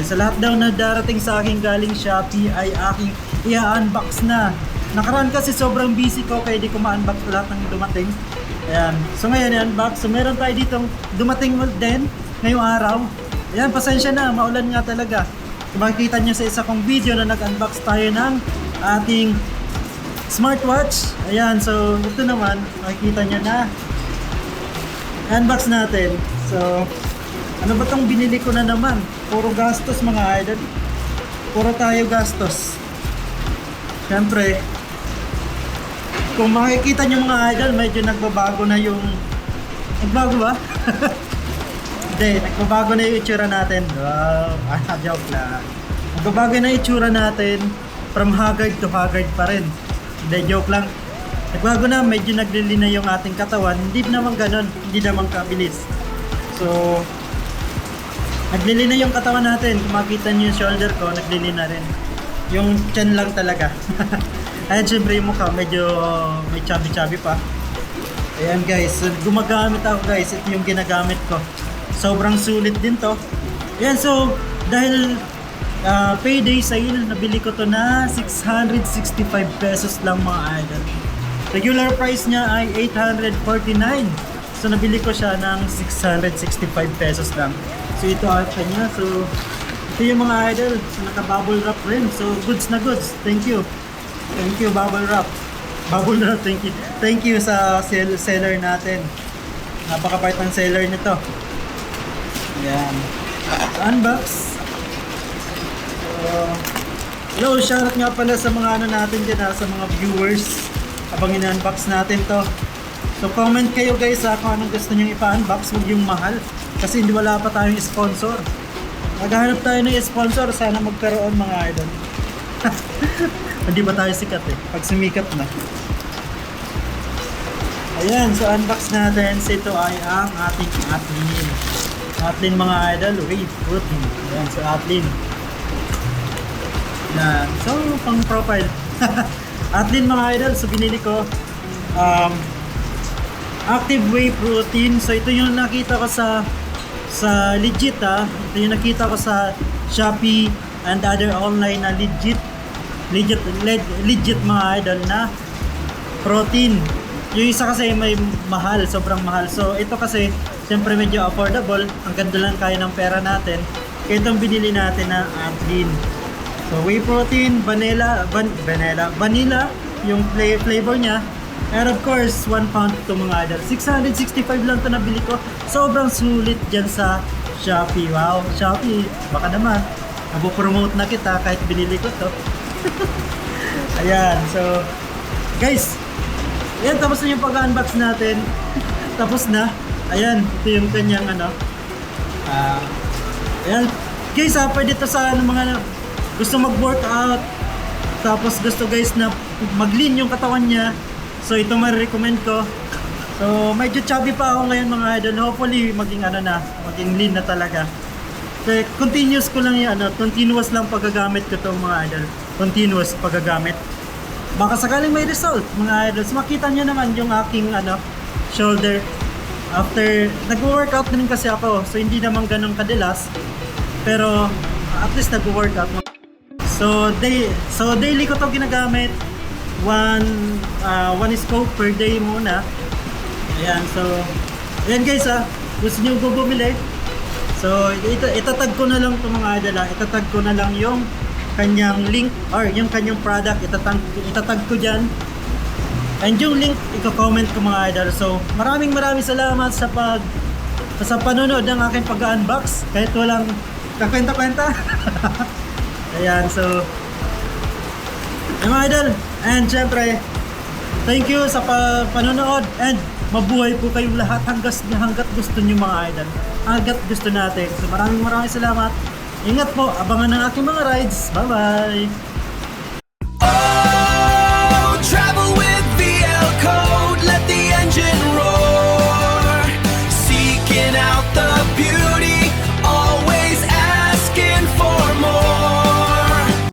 Dahil sa lahat daw na darating sa akin galing Shopee ay aking i-unbox na. Nakaraan kasi sobrang busy ko kaya di ko ma-unbox lahat ng dumating. Ayan. So ngayon i-unbox. So meron tayo ditong dumating din ngayong araw. Ayan, pasensya na, maulan nga talaga. Kung makikita nyo sa isa kong video na nag-unbox tayo ng ating smartwatch. Ayan, so ito naman, makikita nyo na unbox natin. So, ano ba tong binili ko na naman? Puro gastos mga idol. Puro tayo gastos. Siyempre, kung makikita nyo mga idol, medyo nagbabago na yung... Nagbago ba? Hindi, nagbabago na yung itsura natin. Wow, joke lang. Nagbabago na yung itsura natin. From haggard to haggard pa rin. Hindi, joke lang. Nagbago na, medyo naglili na yung ating katawan. Hindi naman ganon, hindi naman kabilis. So, naglili na yung katawan natin. Kung makita nyo yung shoulder ko, naglili na rin. Yung chan lang talaga. Ayan, syempre yung mukha, medyo may chubby-chubby pa. Ayan guys, so, gumagamit ako guys. Ito yung ginagamit ko. Sobrang sulit din to. Ayan, so, dahil payday sale, nabili ko to na 665 pesos lang mga idol. Regular price niya ay 849. So nabili ko siya ng 665 pesos lang. So ito ang kanya. So ito yung mga idol. So naka-bubble wrap rin. So goods na goods. Thank you. Thank you bubble wrap. Bubble wrap, thank you. Thank you sa seller natin. Napakabait ng seller nito. Ayan. Unbox. Hello, shoutout nga pala sa mga ano natin dyan, sa mga viewers habang in-unbox natin to. So comment kayo guys kung anong gusto nyo ipa-unbox, huwag yung mahal kasi hindi wala pa tayong sponsor. Maghahanap tayo ng sponsor, sana magkaroon mga idol. Hindi ba tayo sikat pag sumikat na. Ayan, so unbox natin. So ito ay ang ating Atlin mga idol, wave protein. Ayan, so Atlin na, so pang profile. Atlin mga idol, so binili ko active whey protein. So ito yung nakita ko sa legit ito yung nakita ko sa Shopee and other online na legit mga idol na protein. Yung isa kasi may mahal, sobrang mahal. So ito kasi siyempre medyo affordable, ang ganda lang kaya ng pera natin. Kaya itong binili natin na Atlin. So whey protein, vanilla yung flavor niya. And of course, 1 pound ito mga idol. 665 lang ito nabili ko. Sobrang sulit dyan sa Shopee. Wow, Shopee, baka naman napopromote na kita kahit binili ko to. Ayan, so guys, ayan, tapos na yung pag-unbox natin. Tapos na. Ayan, ito yung kanyang ano. Ayan, guys pwede ito sa mga gusto mag-workout, tapos gusto guys na mag-lean yung katawan niya. So ito ma-recommend ko. So medyo chubby pa ako ngayon mga idol. Hopefully maging maging lean na talaga. So continuous ko lang yung continuous lang paggagamit ko itong mga idol. Continuous paggagamit. Baka sakaling may result mga idol. So makita nyo naman yung aking shoulder. After nag-workout din kasi ako. So hindi naman ganun kadalas. Pero at least nag-workout. So daily ko to ginagamit. One scope per day muna. Ayan, so ayan guys gusto nyo bumili. So itatag ko na lang itong mga idol itatag ko na lang yung kanyang link or yung kanyang product, itatag ko dyan. And yung link i-comment ko mga idol. So maraming salamat sa panonood ng aking pag-unbox kahit walang kakwenta-kwenta. Ayan, so mga idol, and syempre thank you sa panonood and mabuhay po kayong lahat hanggat gusto nyo mga idol, hanggat gusto natin. So maraming salamat. Ingat po, abangan ng aking mga rides. Bye bye.